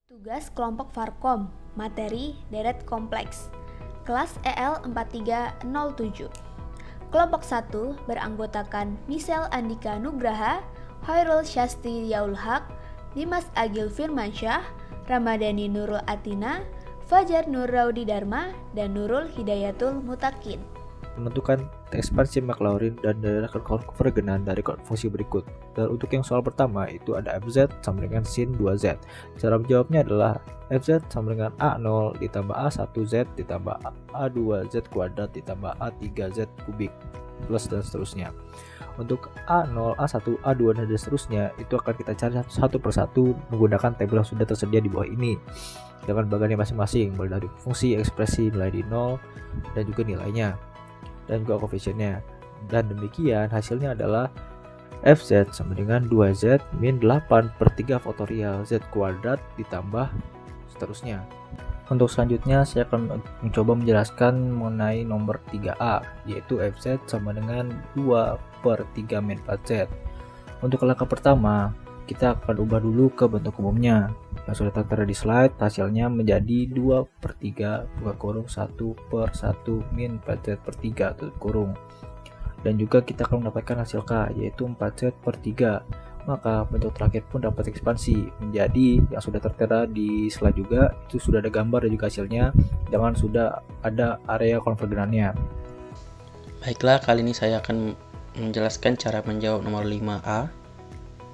Tugas kelompok Farkom, materi deret kompleks, kelas EL 4307. Kelompok 1 beranggotakan Michelle Andika Nugraha, Hoirul Syasti Yaul Haq, Dimas Agil Firmansyah, Ramadhani Nurul Atina, Fajar Nur Raudi Dharma, dan Nurul Hidayatul Mutakin. Menentukan ekspansi Maclaurin dan mendapatkan konvergenan dari fungsi berikut. Dan untuk yang soal pertama itu ada fz sama dengan sin 2z. Cara menjawabnya adalah fz sama dengan a0 ditambah a1z ditambah a2z kuadrat ditambah a3z kubik plus dan seterusnya. Untuk a0, a1, a2 dan seterusnya itu akan kita cari satu persatu menggunakan tabel yang sudah tersedia di bawah ini dengan bagiannya masing-masing, mulai dari fungsi, ekspresi, nilai di 0 dan juga nilainya dan juga koefisiennya. Dan demikian hasilnya adalah fz sama dengan 2z min 8 per 3 faktorial z kuadrat ditambah seterusnya. Untuk selanjutnya saya akan mencoba menjelaskan mengenai nomor 3a, yaitu fz sama dengan 2 per 3 min 4z. Untuk langkah pertama kita akan ubah dulu ke bentuk umumnya yang sudah tertera di slide. Hasilnya menjadi 2 per 3 buka kurung 1 per 1 min 4z per 3 tutup kurung. Dan juga kita akan mendapatkan hasil K, yaitu 4z per 3. Maka bentuk terakhir pun dapat ekspansi menjadi yang sudah tertera di slide juga. Itu sudah ada gambar dan juga hasilnya, dengan sudah ada area konvergenannya. Baiklah, kali ini saya akan menjelaskan cara menjawab nomor 5A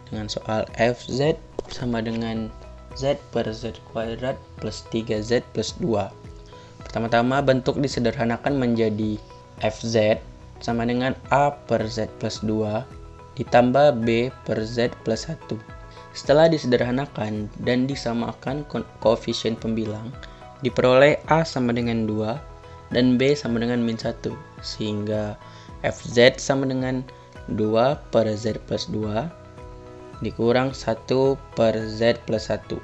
dengan soal fz sama dengan z per z kuadrat plus 3z plus 2. Pertama-tama bentuk disederhanakan menjadi fz sama dengan a per z plus 2 ditambah b per z plus 1. Setelah disederhanakan dan disamakan koefisien pembilang, diperoleh a sama dengan 2 dan b sama dengan min 1, sehingga fz sama dengan 2 per z plus 2 dikurang 1 per z plus 1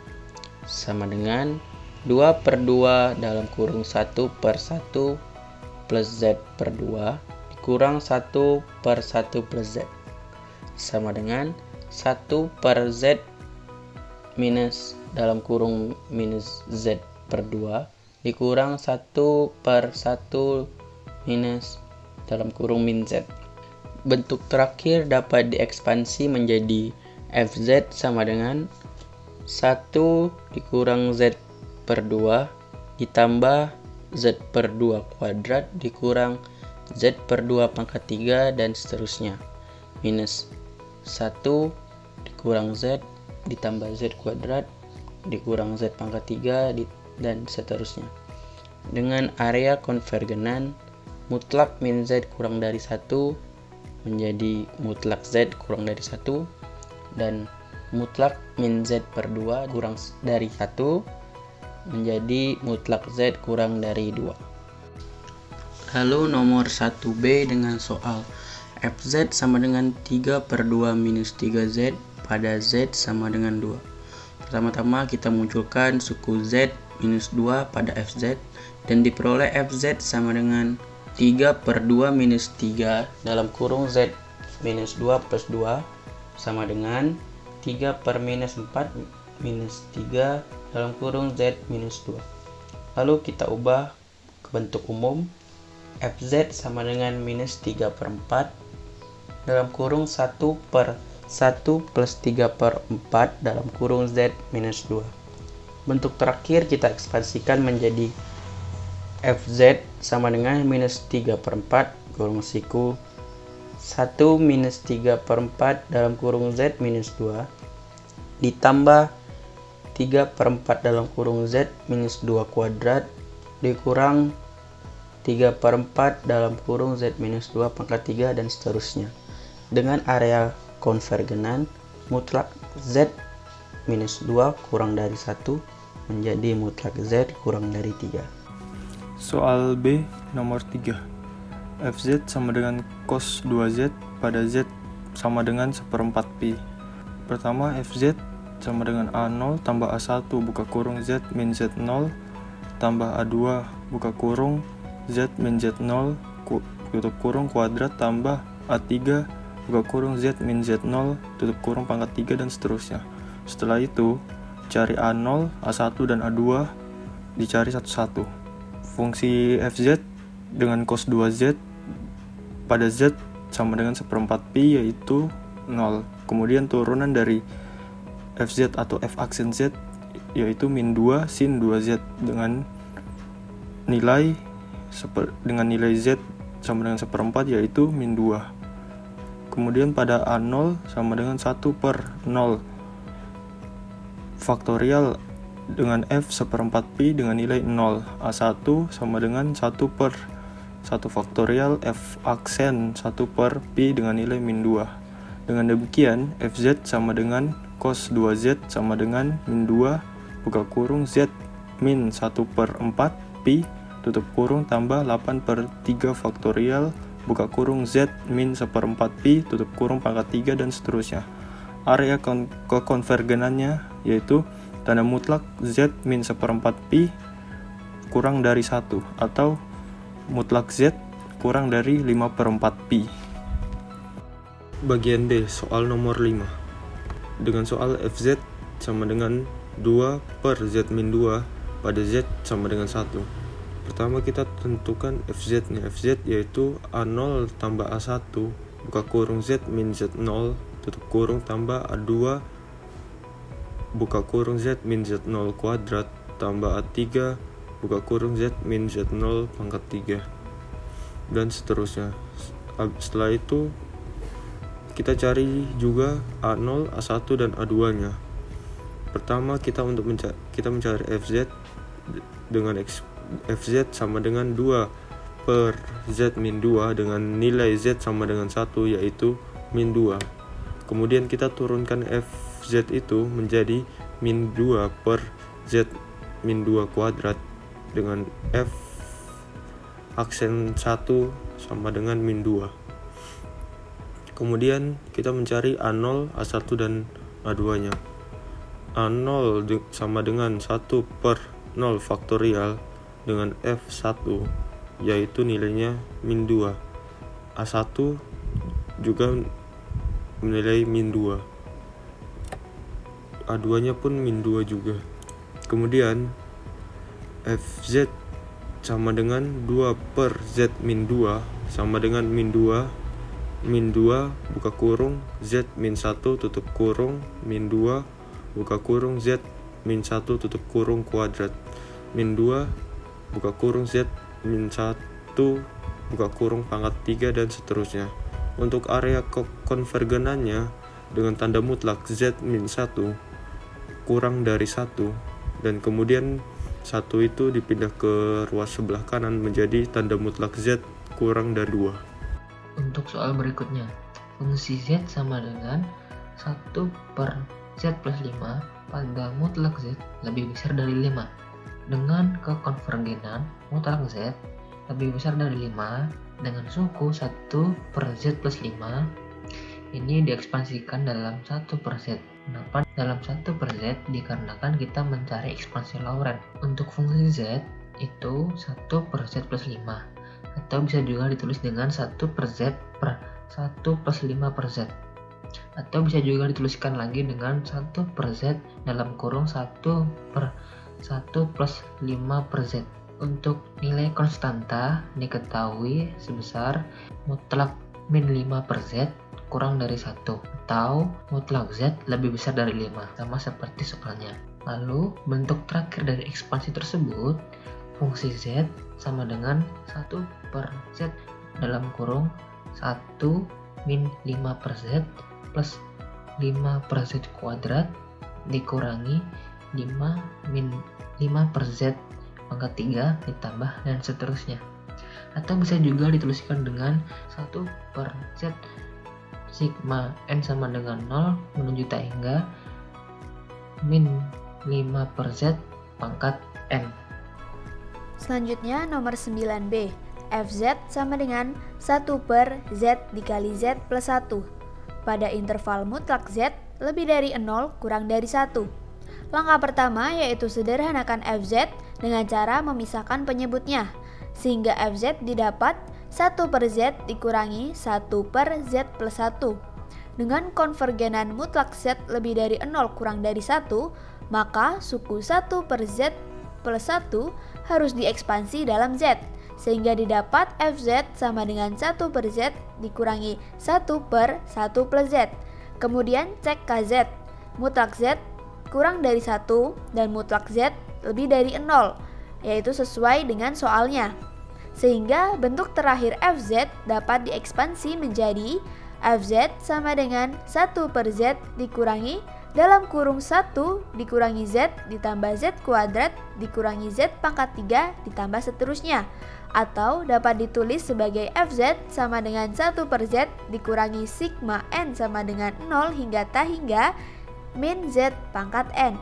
sama dengan 2 per 2 dalam kurung 1 per 1 plus z per 2 dikurang 1 per 1 plus z sama dengan 1 per z minus dalam kurung minus z per 2 dikurang 1 per 1 minus dalam kurung min z. Bentuk terakhir dapat diekspansi menjadi fz sama dengan 1 dikurang z per 2 ditambah z per 2 kuadrat dikurang z per 2 pangkat 3 dan seterusnya, minus 1 dikurang z ditambah z kuadrat dikurang z pangkat 3 dan seterusnya. Dengan area konvergenan, mutlak min z kurang dari 1 menjadi mutlak z kurang dari 1 dan mutlak min z per 2 kurang dari 1 menjadi mutlak z kurang dari 2. Lalu nomor 1b dengan soal fz sama dengan 3 per 2 minus 3z pada z sama dengan 2. Pertama-tama kita munculkan suku z minus 2 pada fz dan diperoleh fz sama dengan 3 per 2 minus 3 dalam kurung z minus 2 plus 2 sama dengan 3 per minus 4 minus 3 dalam kurung z minus 2. Lalu kita ubah ke bentuk umum. Fz sama dengan minus 3 per 4 dalam kurung 1 per 1 plus 3 per 4 dalam kurung z minus 2. Bentuk terakhir kita ekspansikan menjadi Fz sama dengan minus 3 per 4 kurung siku 1 minus 3 per 4 dalam kurung z minus 2 ditambah 3 per 4 dalam kurung z minus 2 kuadrat dikurang 3 per 4 dalam kurung z minus 2 pangkat 3 dan seterusnya. Dengan area konvergenan, mutlak z minus 2 kurang dari 1 menjadi mutlak z kurang dari 3. Soal B nomor 3. Fz sama dengan cos 2z pada z sama dengan 1/4 pi. Pertama, Fz sama dengan A0 tambah A1 buka kurung z min z0 tambah A2 buka kurung z min z0 tutup kurung kuadrat tambah A3 buka kurung z min z0 tutup kurung pangkat 3 dan seterusnya. Setelah itu cari A0, A1, dan A2 dicari satu-satu. Fungsi fz dengan cos 2z pada z sama dengan 1/4 pi yaitu 0. Kemudian turunan dari fz atau f aksen z yaitu min 2 sin 2z dengan nilai z sama dengan 1/4 yaitu min 2. Kemudian pada A0 sama dengan 1/0 faktorial dengan f 1/4 pi dengan nilai 0. A1 sama dengan 1/1 faktorial f aksen 1/pi dengan nilai min 2. Dengan demikian fz sama dengan cos 2z sama dengan min 2 buka kurung z min 1/4 pi tutup kurung tambah 8/3 faktorial buka kurung z min 1/4 pi tutup kurung pangkat 3 dan seterusnya. Area kekonvergenannya yaitu tanda mutlak z min 1/4 pi kurang dari 1 atau mutlak z kurang dari 5/4 pi. Bagian B, soal nomor 5. Dengan soal fz sama dengan 2/z min 2 pada z sama dengan 1. Pertama kita tentukan fz-nya. Fz yaitu A0 tambah A1 buka kurung z min z0 tutup kurung tambah A2 buka kurung z min z0 kuadrat tambah A3 buka kurung z min z0 pangkat 3 dan seterusnya. Setelah itu kita cari juga A0, A1 dan A2 nya. Pertama kita mencari fz dengan fz sama dengan 2/z min 2 dengan nilai z sama dengan 1 yaitu min 2. Kemudian kita turunkan fz itu menjadi min 2/z min 2 kuadrat dengan f aksen 1 sama dengan min 2. Kemudian kita mencari A0, A1 dan A2 nya. A0 sama dengan 1/0 faktorial dengan f1 yaitu nilainya min 2. A1 juga menilai min 2. A2 nya pun min 2 juga. Kemudian fz sama dengan 2/z min 2 sama dengan min 2 buka kurung z min 1 tutup kurung min 2 buka kurung z min 1 tutup kurung kuadrat min 2 buka kurung z min 1 buka kurung pangkat 3 dan seterusnya. Untuk area konvergenannya dengan tanda mutlak z min 1 kurang dari 1 dan kemudian 1 itu dipindah ke ruas sebelah kanan menjadi tanda mutlak z kurang dari 2. Untuk soal berikutnya, fungsi z sama dengan 1/z plus 5 pada mutlak z lebih besar dari 5. Dengan kekonvergenan mutlak z lebih besar dari 5 dengan suku 1/z plus 5 ini diekspansikan dalam 1/z. Kenapa dalam 1/z? Dikarenakan kita mencari ekspansi Laurent. Untuk fungsi z itu 1/z plus 5 atau bisa juga ditulis dengan 1/z per 1 plus 5/z atau bisa juga dituliskan lagi dengan 1/z dalam kurung 1 plus 5/z. Untuk nilai konstanta diketahui sebesar mutlak min 5/z kurang dari 1 atau mutlak z lebih besar dari 5 sama seperti soalnya. Lalu bentuk terakhir dari ekspansi tersebut, fungsi z sama dengan 1/z dalam kurung 1 min 5/z plus 5/z kuadrat dikurangi 5 min 5/z pangkat 3 ditambah dan seterusnya. Atau bisa juga dituliskan dengan 1/z sigma n sama dengan 0 menuju tak hingga min 5/z pangkat n. Selanjutnya nomor 9B, fz sama dengan 1/z dikali z plus 1 pada interval mutlak z lebih dari 0 kurang dari 1. Langkah pertama yaitu sederhanakan fz dengan cara memisahkan penyebutnya, sehingga fz didapat 1/z dikurangi 1/z plus 1. Dengan konvergenan mutlak z lebih dari 0 kurang dari 1, maka suku 1 per Z plus 1 harus diekspansi dalam Z, sehingga didapat Fz sama dengan 1 per Z dikurangi 1 per 1 plus Z. Kemudian cek KZ, mutlak Z kurang dari 1 dan mutlak Z lebih dari 0, yaitu sesuai dengan soalnya. Sehingga bentuk terakhir Fz dapat diekspansi menjadi Fz sama dengan 1 per Z dikurangi dalam kurung 1 dikurangi Z ditambah Z kuadrat dikurangi Z pangkat 3 ditambah seterusnya. Atau dapat ditulis sebagai Fz sama dengan 1 per Z dikurangi sigma N sama dengan 0 hingga ta hingga min Z pangkat N.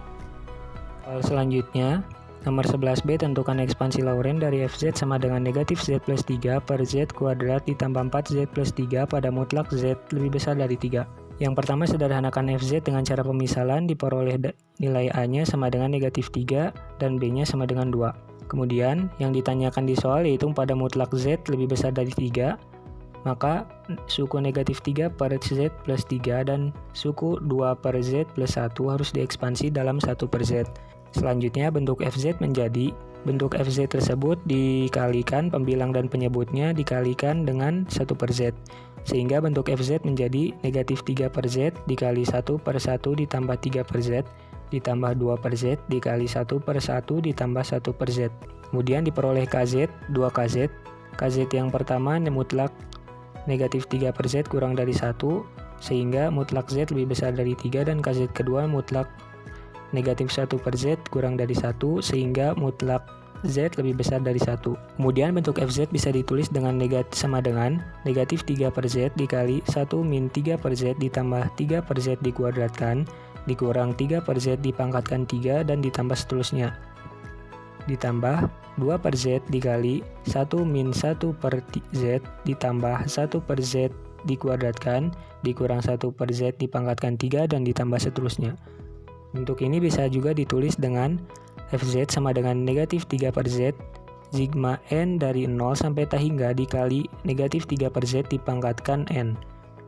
Selanjutnya, nomor 11B, tentukan ekspansi Laurent dari Fz sama dengan negatif Z plus 3 per Z kuadrat ditambah 4Z plus 3 pada mutlak Z lebih besar dari 3. Yang pertama, sederhanakan Fz dengan cara pemisalan, diperoleh nilai A-nya sama dengan negatif 3 dan B-nya sama dengan 2. Kemudian, yang ditanyakan di soal yaitu pada mutlak Z lebih besar dari 3, maka suku negatif 3 per Z plus 3 dan suku 2 per Z plus 1 harus diekspansi dalam 1 per Z. Selanjutnya, bentuk Fz menjadi bentuk Fz tersebut dikalikan pembilang dan penyebutnya dikalikan dengan 1 per Z, sehingga bentuk Fz menjadi negatif 3 per Z dikali 1 per 1 ditambah 3 per Z ditambah 2 per Z dikali 1 per 1 ditambah 1 per Z. Kemudian diperoleh KZ, 2 KZ. KZ yang pertama mutlak negatif 3 per Z kurang dari 1, sehingga mutlak Z lebih besar dari 3, dan KZ kedua mutlak negatif 1 per Z kurang dari 1, sehingga mutlak Z lebih besar dari 1. Kemudian bentuk Fz bisa ditulis dengan sama dengan negatif 3 per Z dikali 1 min 3 per Z ditambah 3 per Z dikuadratkan dikurang 3 per Z dipangkatkan 3 dan ditambah seterusnya. Ditambah 2 per Z dikali 1 min 1 per Z ditambah 1 per Z dikuadratkan dikurang 1 per Z dipangkatkan 3 dan ditambah seterusnya. Bentuk ini bisa juga ditulis dengan Fz sama dengan negatif 3 per Z sigma N dari 0 sampai ta hingga dikali negatif 3 per Z dipangkatkan N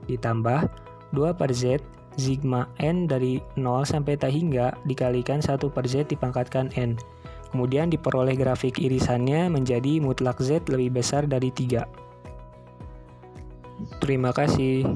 ditambah 2 per Z sigma N dari 0 sampai ta hingga dikalikan 1 per Z dipangkatkan N. Kemudian diperoleh grafik irisannya menjadi mutlak Z lebih besar dari 3. Terima kasih.